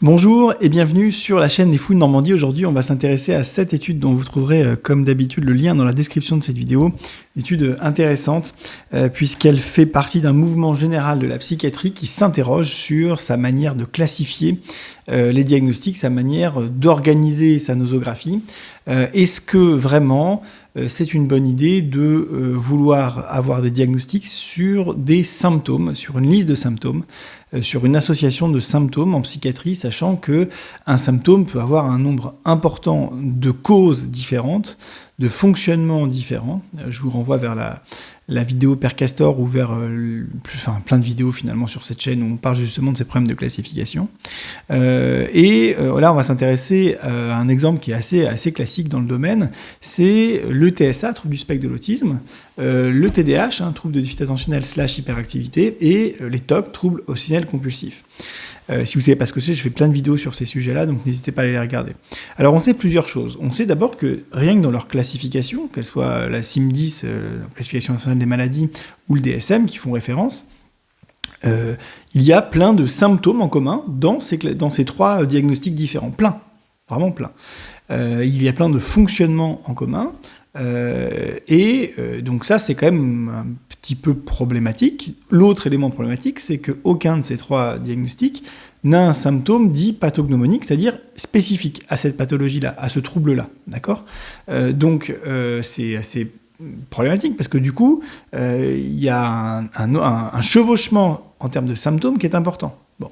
Bonjour et bienvenue sur la chaîne des Fous de Normandie. Aujourd'hui, on va s'intéresser à cette étude dont vous trouverez, comme d'habitude, le lien dans la description de cette vidéo. Une étude intéressante puisqu'elle fait partie d'un mouvement général de la psychiatrie qui s'interroge sur sa manière de classifier les diagnostics, sa manière d'organiser sa nosographie. Est-ce que vraiment c'est une bonne idée de vouloir avoir des diagnostics sur des symptômes, sur une liste de symptômes, sur une association de symptômes en psychiatrie, sachant que un symptôme peut avoir un nombre important de causes différentes, de fonctionnements différents. Je vous renvoie vers la vidéo Père Castor ou vers plein de vidéos finalement sur cette chaîne où on parle justement de ces problèmes de classification. Là, on va s'intéresser à un exemple qui est assez classique dans le domaine, c'est le TSA, trouble du spectre de l'autisme, le TDAH, trouble de déficit attentionnel / hyperactivité, et les TOC, troubles obsessionnels compulsifs. Si vous ne savez pas ce que c'est, je fais plein de vidéos sur ces sujets-là, donc n'hésitez pas à aller les regarder. Alors on sait plusieurs choses. On sait d'abord que rien que dans leur classification, qu'elle soit la CIM-10, la classification nationale des maladies, ou le DSM qui font référence, il y a plein de symptômes en commun dans ces trois diagnostics différents. Plein, vraiment plein. Il y a plein de fonctionnements en commun, donc ça c'est quand même un petit peu problématique. L'autre élément problématique, c'est qu'aucun de ces trois diagnostics n'a un symptôme dit pathognomonique, c'est-à-dire spécifique à cette pathologie-là, à ce trouble-là, d'accord ? Donc c'est assez problématique parce que du coup, il y a un chevauchement en termes de symptômes qui est important. Bon.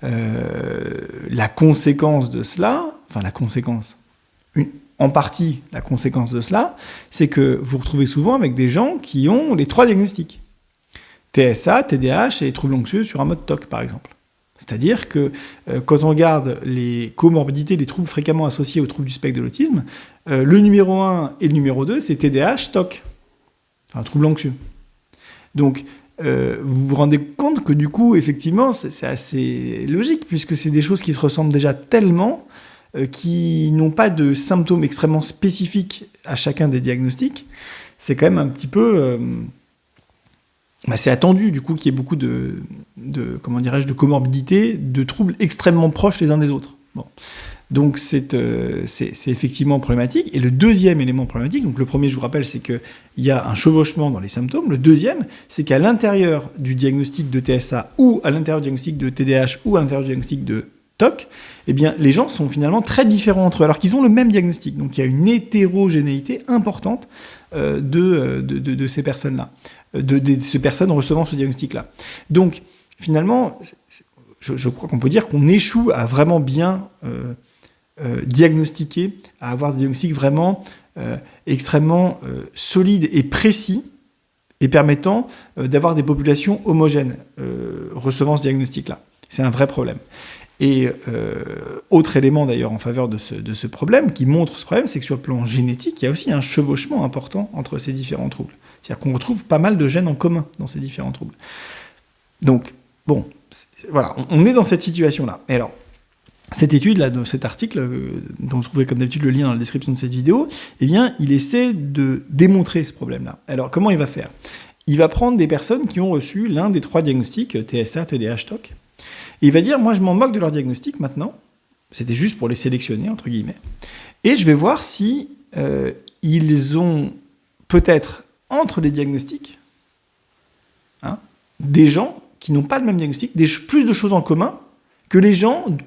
La conséquence de cela, en partie, la conséquence de cela, c'est que vous retrouvez souvent avec des gens qui ont les trois diagnostics. TSA, TDAH et troubles anxieux sur un mode TOC, par exemple. C'est-à-dire que quand on regarde les comorbidités, les troubles fréquemment associés aux troubles du spectre de l'autisme, le numéro 1 et le numéro 2, c'est TDAH, TOC, enfin, trouble anxieux. Donc, vous vous rendez compte que du coup, effectivement, c'est assez logique, puisque c'est des choses qui se ressemblent déjà tellement qui n'ont pas de symptômes extrêmement spécifiques à chacun des diagnostics. C'est quand même un petit peu... c'est attendu, du coup, qu'il y ait beaucoup de comorbidités, de troubles extrêmement proches les uns des autres. Bon. Donc, c'est effectivement problématique. Et le deuxième élément problématique, donc le premier, je vous rappelle, c'est qu'il y a un chevauchement dans les symptômes. Le deuxième, c'est qu'à l'intérieur du diagnostic de TSA ou à l'intérieur du diagnostic de TDAH ou à l'intérieur du diagnostic de TOC, eh bien, les gens sont finalement très différents entre eux, alors qu'ils ont le même diagnostic. Donc, il y a une hétérogénéité importante de ces personnes-là, de ces personnes recevant ce diagnostic-là. Donc, finalement, je crois qu'on peut dire qu'on échoue à vraiment bien diagnostiquer, à avoir des diagnostics vraiment extrêmement solides et précis, et permettant d'avoir des populations homogènes recevant ce diagnostic-là. C'est un vrai problème. Et autre élément d'ailleurs en faveur de ce problème, qui montre ce problème, c'est que sur le plan génétique, il y a aussi un chevauchement important entre ces différents troubles. C'est-à-dire qu'on retrouve pas mal de gènes en commun dans ces différents troubles. Donc, bon, voilà, on est dans cette situation-là. Et alors, cette étude-là, cet article, dont vous trouverez comme d'habitude le lien dans la description de cette vidéo, eh bien, il essaie de démontrer ce problème-là. Alors, comment il va faire ? Il va prendre des personnes qui ont reçu l'un des trois diagnostics, TSA, TDAH, TOC, et il va dire, moi je m'en moque de leur diagnostic maintenant, c'était juste pour les sélectionner, entre guillemets, et je vais voir si ils ont peut-être entre les diagnostics des gens qui n'ont pas le même diagnostic, plus de choses en commun que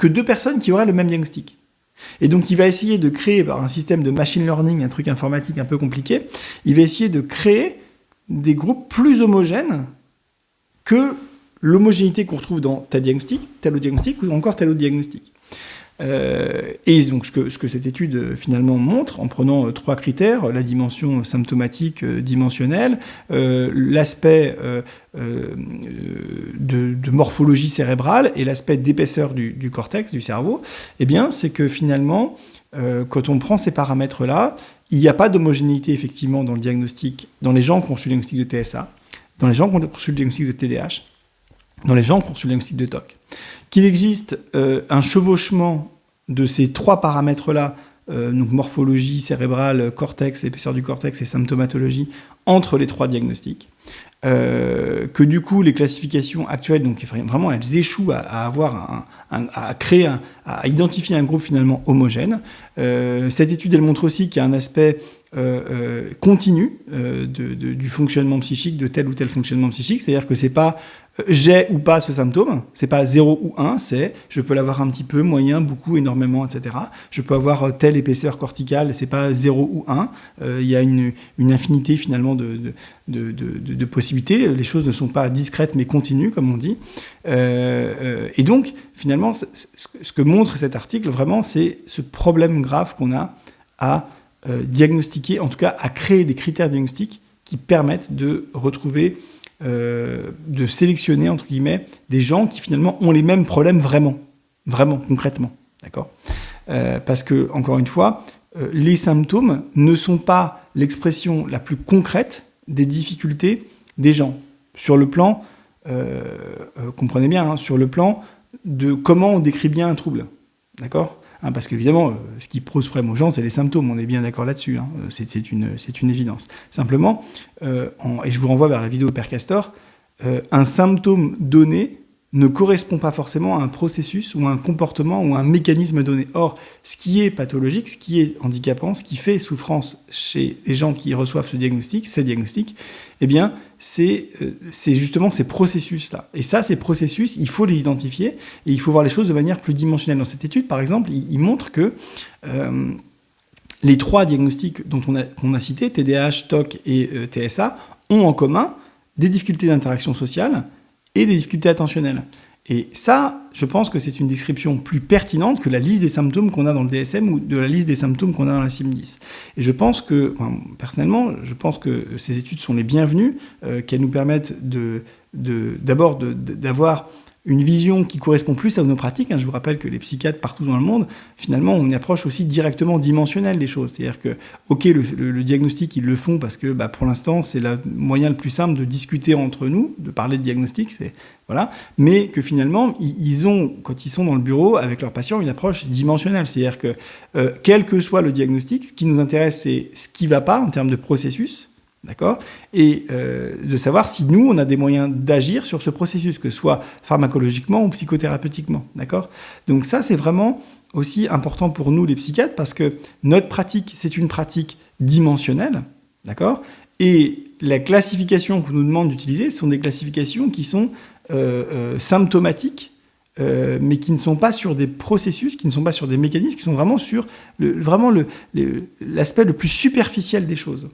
deux personnes qui auraient le même diagnostic. Et donc il va essayer de créer, par un système de machine learning, un truc informatique un peu compliqué, il va essayer de créer des groupes plus homogènes que l'homogénéité qu'on retrouve dans tel autre diagnostic, ou encore tel autre diagnostic. Et donc ce que cette étude finalement montre, en prenant trois critères, la dimension symptomatique dimensionnelle, l'aspect de morphologie cérébrale et l'aspect d'épaisseur du cortex, du cerveau, eh bien c'est que finalement, quand on prend ces paramètres-là, il n'y a pas d'homogénéité effectivement dans le diagnostic, dans les gens qui ont reçu le diagnostic de TSA, dans les gens qui ont reçu le diagnostic de TDAH, dans les gens qui ont reçu le diagnostic de TOC. Qu'il existe un chevauchement de ces trois paramètres-là, donc morphologie cérébrale, cortex, épaisseur du cortex et symptomatologie, entre les trois diagnostics. que du coup les classifications actuelles, donc vraiment elles échouent à identifier un groupe finalement homogène. Cette étude elle montre aussi qu'il y a un aspect continu du fonctionnement psychique, de tel ou tel fonctionnement psychique, c'est-à-dire que c'est pas j'ai ou pas ce symptôme, c'est pas 0 ou 1, c'est je peux l'avoir un petit peu, moyen, beaucoup, énormément, etc. Je peux avoir telle épaisseur corticale, c'est pas 0 ou 1, il y a une infinité finalement de possibilités, les choses ne sont pas discrètes mais continues, comme on dit. Et donc, finalement, ce que montre cet article, vraiment, c'est ce problème grave qu'on a à diagnostiquer, en tout cas à créer des critères diagnostiques qui permettent de retrouver de sélectionner, entre guillemets, des gens qui finalement ont les mêmes problèmes vraiment, concrètement, d'accord ? Parce que, encore une fois, les symptômes ne sont pas l'expression la plus concrète des difficultés des gens. Sur le plan, comprenez bien, hein, sur le plan de comment on décrit bien un trouble, d'accord ? Parce qu'évidemment, ce qui pose problème aux gens, c'est les symptômes, on est bien d'accord là-dessus, hein. C'est une évidence. Simplement, et je vous renvoie vers la vidéo de Père Castor, un symptôme donné ne correspond pas forcément à un processus ou à un comportement ou à un mécanisme donné. Or, ce qui est pathologique, ce qui est handicapant, ce qui fait souffrance chez les gens qui reçoivent ces diagnostics, eh bien, c'est justement ces processus-là. Et ça, ces processus, il faut les identifier et il faut voir les choses de manière plus dimensionnelle. Dans cette étude, par exemple, il montre que les 3 diagnostics qu'on a cités, TDAH, TOC et TSA, ont en commun des difficultés d'interaction sociale et des difficultés attentionnelles. Et ça, je pense que c'est une description plus pertinente que la liste des symptômes qu'on a dans le DSM ou de la liste des symptômes qu'on a dans la CIM-10. Et je pense que, personnellement, je pense que ces études sont les bienvenues, qu'elles nous permettent d'abord d'avoir une vision qui correspond plus à nos pratiques. Je vous rappelle que les psychiatres partout dans le monde, finalement, on y approche aussi directement dimensionnel des choses. C'est-à-dire que, ok, le diagnostic, ils le font parce que, pour l'instant, c'est le moyen le plus simple de discuter entre nous, de parler de diagnostic, voilà. Mais que finalement, ils ont, quand ils sont dans le bureau avec leurs patients, une approche dimensionnelle. C'est-à-dire que, quel que soit le diagnostic, ce qui nous intéresse, c'est ce qui ne va pas en termes de processus, d'accord ? Et de savoir si nous, on a des moyens d'agir sur ce processus, que ce soit pharmacologiquement ou psychothérapeutiquement, d'accord ? Donc ça, c'est vraiment aussi important pour nous, les psychiatres, parce que notre pratique, c'est une pratique dimensionnelle, d'accord ? Et la classification qu'on nous demande d'utiliser sont des classifications qui sont symptomatiques, mais qui ne sont pas sur des processus, qui ne sont pas sur des mécanismes, qui sont vraiment sur l'aspect le plus superficiel des choses.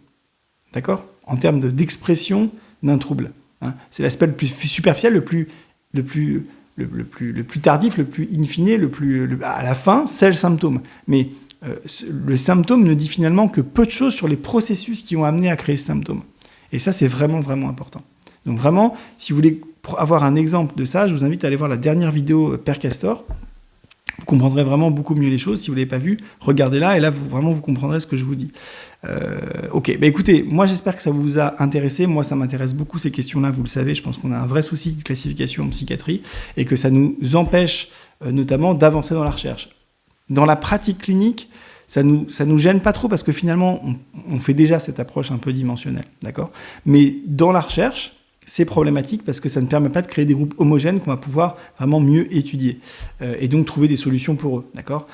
D'accord ? En termes d'expression d'un trouble. Hein. C'est l'aspect le plus superficiel, le plus tardif, le plus in fine, à la fin, c'est le symptôme. Mais le symptôme ne dit finalement que peu de choses sur les processus qui ont amené à créer ce symptôme. Et ça, c'est vraiment, vraiment important. Donc vraiment, si vous voulez avoir un exemple de ça, je vous invite à aller voir la dernière vidéo Père Castor. Vous comprendrez vraiment beaucoup mieux les choses. Si vous ne l'avez pas vu, regardez-la et là, vous comprendrez ce que je vous dis. Ok, écoutez, moi j'espère que ça vous a intéressé. Moi, ça m'intéresse beaucoup ces questions-là, vous le savez. Je pense qu'on a un vrai souci de classification en psychiatrie et que ça nous empêche notamment d'avancer dans la recherche. Dans la pratique clinique, ça nous gêne pas trop parce que finalement, on fait déjà cette approche un peu dimensionnelle, d'accord ? Mais dans la recherche, c'est problématique parce que ça ne permet pas de créer des groupes homogènes qu'on va pouvoir vraiment mieux étudier et donc trouver des solutions pour eux, d'accord ?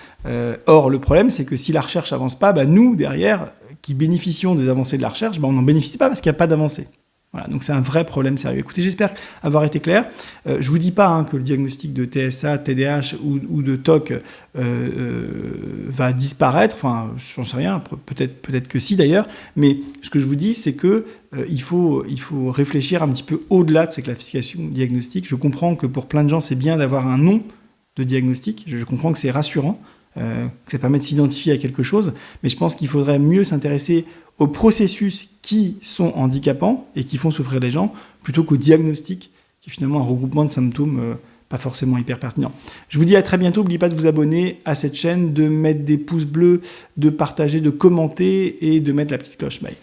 Or, le problème, c'est que si la recherche avance pas, nous, derrière, qui bénéficions des avancées de la recherche, on n'en bénéficie pas parce qu'il n'y a pas d'avancée. Voilà, donc c'est un vrai problème sérieux. Écoutez, j'espère avoir été clair. Je ne vous dis pas que le diagnostic de TSA, TDAH ou de TOC va disparaître. Enfin, j'en sais rien, peut-être que si d'ailleurs. Mais ce que je vous dis, c'est que il faut réfléchir un petit peu au-delà de ces classifications diagnostiques. Je comprends que pour plein de gens, c'est bien d'avoir un nom de diagnostic. Je comprends que c'est rassurant, que ça permet de s'identifier à quelque chose. Mais je pense qu'il faudrait mieux s'intéresser aux processus qui sont handicapants et qui font souffrir les gens, plutôt qu'au diagnostic, qui est finalement un regroupement de symptômes pas forcément hyper pertinent. Je vous dis à très bientôt. N'oubliez pas de vous abonner à cette chaîne, de mettre des pouces bleus, de partager, de commenter et de mettre la petite cloche. Bye.